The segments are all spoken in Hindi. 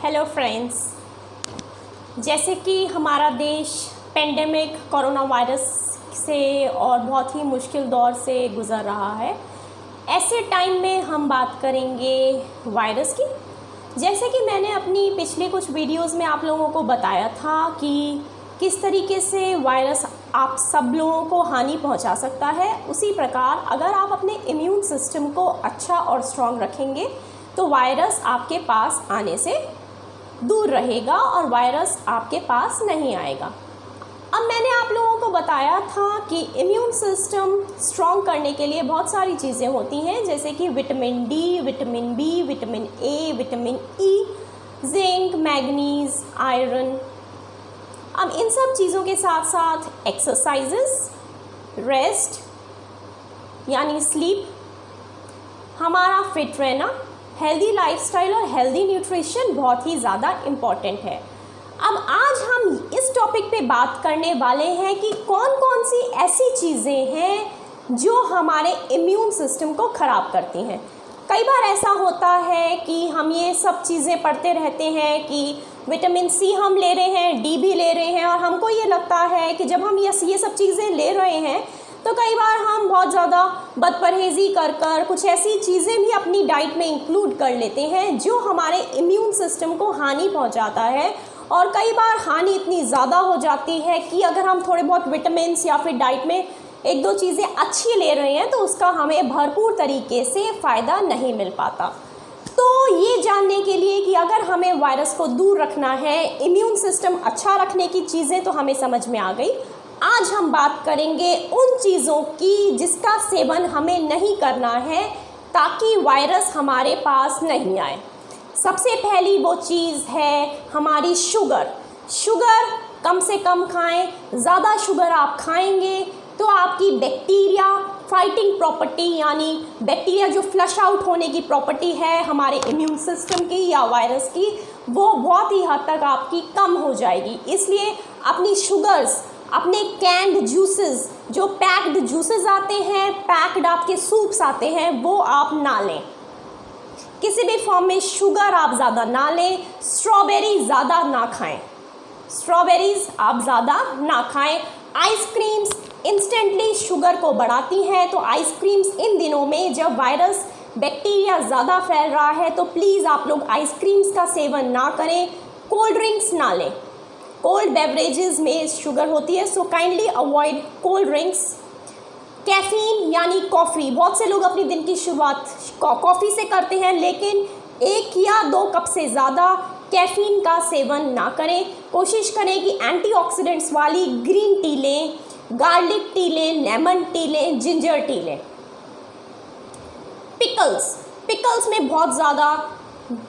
हेलो फ्रेंड्स, जैसे कि हमारा देश पेंडेमिक कोरोना वायरस से और बहुत ही मुश्किल दौर से गुज़र रहा है, ऐसे टाइम में हम बात करेंगे वायरस की। जैसे कि मैंने अपनी पिछली कुछ वीडियोस में आप लोगों को बताया था कि किस तरीके से वायरस आप सब लोगों को हानि पहुंचा सकता है, उसी प्रकार अगर आप अपने इम्यून सिस्टम को अच्छा और स्ट्रॉन्ग रखेंगे तो वायरस आपके पास आने से दूर रहेगा और वायरस आपके पास नहीं आएगा। अब मैंने आप लोगों को बताया था कि इम्यून सिस्टम स्ट्रॉन्ग करने के लिए बहुत सारी चीज़ें होती हैं, जैसे कि vitamin D, vitamin B, vitamin A, vitamin E, zinc, manganese, iron. अब इन सब चीज़ों के साथ साथ एक्सरसाइजेस, रेस्ट यानी स्लीप, हमारा फिट रहना, हेल्दी लाइफस्टाइल और हेल्दी न्यूट्रिशन बहुत ही ज़्यादा इम्पॉर्टेंट है। अब आज हम इस टॉपिक पे बात करने वाले हैं कि कौन कौन सी ऐसी चीज़ें हैं जो हमारे इम्यून सिस्टम को ख़राब करती हैं। कई बार ऐसा होता है कि हम ये सब चीज़ें पढ़ते रहते हैं कि विटामिन सी हम ले रहे हैं, डी भी ले रहे हैं, और हमको ये लगता है कि जब हम ये सब चीज़ें ले रहे हैं तो कई बार हम बहुत ज़्यादा बदपरहेज़ी कर कुछ ऐसी चीज़ें भी अपनी डाइट में इंक्लूड कर लेते हैं जो हमारे इम्यून सिस्टम को हानि पहुंचाता है। और कई बार हानि इतनी ज़्यादा हो जाती है कि अगर हम थोड़े बहुत विटामिन या फिर डाइट में एक दो चीज़ें अच्छी ले रहे हैं तो उसका हमें भरपूर तरीके से फ़ायदा नहीं मिल पाता। तो ये जानने के लिए कि अगर हमें वायरस को दूर रखना है, इम्यून सिस्टम अच्छा रखने की चीज़ें तो हमें समझ में आ गई। आज हम बात करेंगे उन चीज़ों की जिसका सेवन हमें नहीं करना है ताकि वायरस हमारे पास नहीं आए। सबसे पहली वो चीज़ है हमारी शुगर। शुगर कम से कम खाएं। ज़्यादा शुगर आप खाएंगे तो आपकी बैक्टीरिया फाइटिंग प्रॉपर्टी, यानी बैक्टीरिया जो फ्लश आउट होने की प्रॉपर्टी है हमारे इम्यून सिस्टम की या वायरस की, वो बहुत ही हद तक आपकी कम हो जाएगी। इसलिए अपनी शुगर्स, अपने कैंड जूसेस, जो पैक्ड जूसेस आते हैं, पैक्ड आपके सूप्स आते हैं, वो आप ना लें। किसी भी फॉर्म में शुगर आप ज़्यादा ना लें। स्ट्रॉबेरी ज़्यादा ना खाएं। स्ट्रॉबेरीज आप ज़्यादा ना खाएं। आइसक्रीम्स इंस्टेंटली शुगर को बढ़ाती हैं, तो आइसक्रीम्स इन दिनों में जब वायरस बैक्टीरिया ज़्यादा फैल रहा है तो प्लीज़ आप लोग आइसक्रीम्स का सेवन ना करें। कोल्ड ड्रिंक्स ना लें। कोल्ड बेवरेजेस में शुगर होती है, so kindly avoid cold drinks. Caffeine यानी कॉफ़ी, बहुत से लोग अपनी दिन की शुरुआत कॉफ़ी से करते हैं, लेकिन 1 या 2 कप से ज़्यादा कैफीन का सेवन ना करें। कोशिश करें कि एंटीऑक्सीडेंट्स वाली ग्रीन टी लें, गार्लिक टी लें, लेमन टी लें, जिंजर टी लें। पिकल्स में बहुत ज़्यादा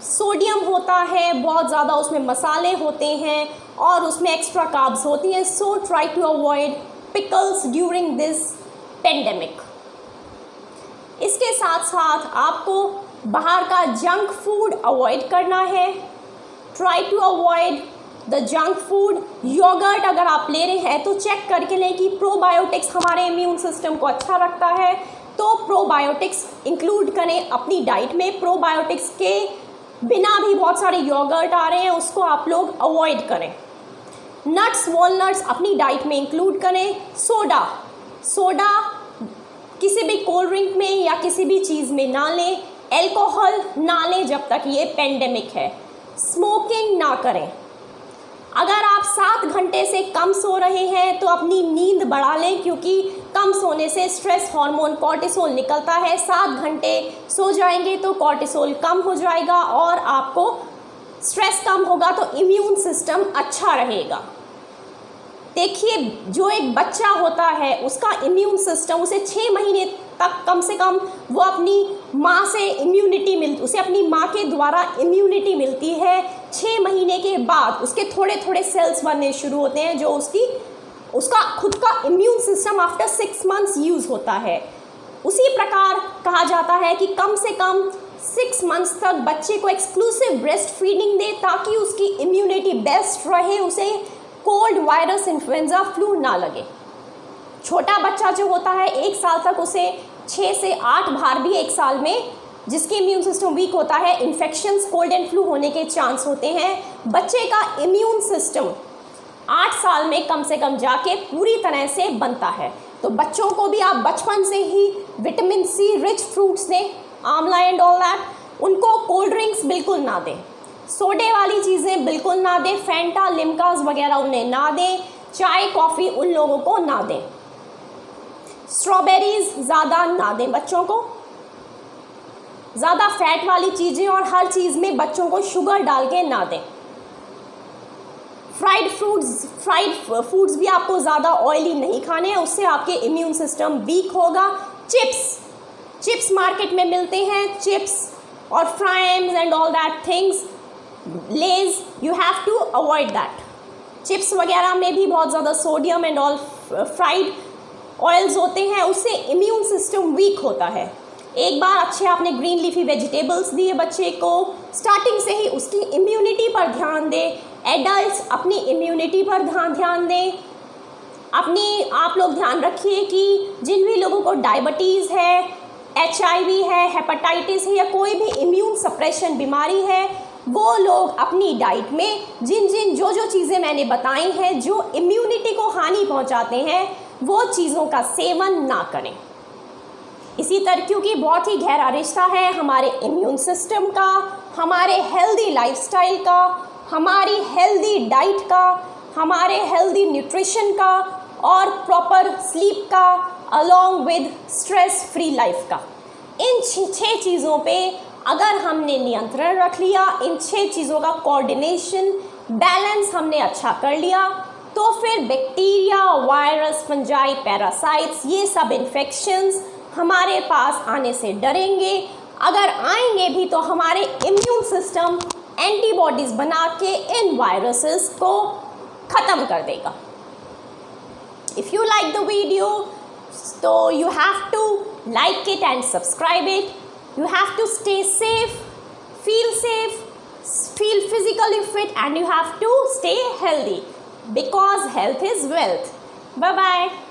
सोडियम होता है, बहुत ज़्यादा उसमें मसाले होते हैं और उसमें एक्स्ट्रा कार्ब्स होती हैं। So try to avoid pickles during this pandemic. इसके साथ साथ आपको बाहर का जंक फूड अवॉइड करना है। Try to avoid the junk food. Yoghurt अगर आप ले रहे हैं तो चेक करके लें कि प्रोबायोटिक्स हमारे इम्यून सिस्टम को अच्छा रखता है, तो प्रोबायोटिक्स इंक्लूड करें अपनी डाइट में। प्रोबायोटिक्स के बिना भी बहुत सारे योगर्ट आ रहे हैं, उसको आप लोग अवॉइड करें। नट्स, वॉलनट्स अपनी डाइट में इंक्लूड करें। सोडा किसी भी कोल्ड ड्रिंक में या किसी भी चीज़ में ना लें। एल्कोहल ना लें जब तक ये पेंडेमिक है। स्मोकिंग ना करें। अगर आप 7 घंटे से कम सो रहे हैं तो अपनी नींद बढ़ा लें, क्योंकि कम सोने से स्ट्रेस हार्मोन कॉर्टिसोल निकलता है। 7 घंटे सो जाएंगे तो कॉर्टिसोल कम हो जाएगा और आपको स्ट्रेस कम होगा तो इम्यून सिस्टम अच्छा रहेगा। देखिए, जो एक बच्चा होता है उसका इम्यून सिस्टम उसे 6 महीने तक कम से कम वो अपनी माँ से उसे अपनी माँ के द्वारा इम्यूनिटी मिलती है। 6 महीने के बाद उसके थोड़े थोड़े सेल्स बनने शुरू होते हैं, जो उसका खुद का immune system after 6 months use होता है। उसी प्रकार कहा जाता है कि कम से कम 6 मंथ्स तक बच्चे को एक्सक्लूसिव ब्रेस्ट फीडिंग दे ताकि उसकी इम्यूनिटी बेस्ट रहे, उसे कोल्ड, वायरस, इन्फ्लुएंजा, फ्लू ना लगे। छोटा बच्चा जो होता है 1 साल तक उसे 6 से 8 बार भी 1 साल में जिसके इम्यून सिस्टम वीक होता है, इन्फेक्शंस, कोल्ड एंड फ्लू होने के चांस होते हैं। बच्चे का इम्यून सिस्टम 8 साल में कम से कम जाके पूरी तरह से बनता है। तो बच्चों को भी आप बचपन से ही विटामिन सी रिच फ्रूट्स दें, आंवला एंड ऑल दैट। उनको कोल्ड ड्रिंक्स बिल्कुल ना दें, सोडे वाली चीज़ें बिल्कुल ना दें, फैंटा, लिम्कास वगैरह उन्हें ना दें, चाय कॉफ़ी उन लोगों को ना दें, स्ट्रॉबेरीज ज़्यादा ना दें बच्चों को, ज़्यादा फैट वाली चीज़ें और हर चीज़ में बच्चों को शुगर डाल के ना दें। फ्राइड फूड्स भी आपको ज़्यादा ऑयली नहीं खाने हैं, उससे आपके इम्यून सिस्टम वीक होगा। चिप्स मार्केट में मिलते हैं, चिप्स और Fryums and all that things, Lay's, you have to avoid that. Chips वगैरह में भी बहुत ज़्यादा sodium and all fried oils होते हैं, उससे इम्यून सिस्टम वीक होता है। एक बार अच्छे आपने ग्रीन लीफी वेजिटेबल्स दिए बच्चे को, स्टार्टिंग से ही उसकी इम्यूनिटी पर ध्यान दें। एडल्ट्स अपनी इम्यूनिटी पर ध्यान दें। आप लोग ध्यान रखिए कि जिन भी लोगों को डायबिटीज़ है, HIV है, हेपेटाइटिस है या कोई भी इम्यून सप्रेशन बीमारी है, वो लोग अपनी डाइट में जो चीज़ें मैंने बताई हैं जो इम्यूनिटी को हानि पहुंचाते हैं, वो चीज़ों का सेवन ना करें। इसी तरह क्योंकि बहुत ही गहरा रिश्ता है हमारे इम्यून सिस्टम का, हमारे हेल्दी लाइफस्टाइल का, हमारी हेल्दी डाइट का, हमारे हेल्दी न्यूट्रिशन का और प्रॉपर स्लीप का, along with stress free life का। इन 6 चीज़ों पे अगर हमने नियंत्रण रख लिया, इन 6 चीज़ों का कोऑर्डिनेशन, बैलेंस हमने अच्छा कर लिया, तो फिर बैक्टीरिया, वायरस, फंजाई, पैरासाइट्स, ये सब इन्फेक्शंस हमारे पास आने से डरेंगे। अगर आएंगे भी तो हमारे इम्यून सिस्टम एंटीबॉडीज बना के इन वायरसेस को ख़त्म कर देगा। If you like the video तो you have to like it and subscribe it. You have to stay safe, feel physically fit, and you have to stay healthy because health is wealth. Bye bye.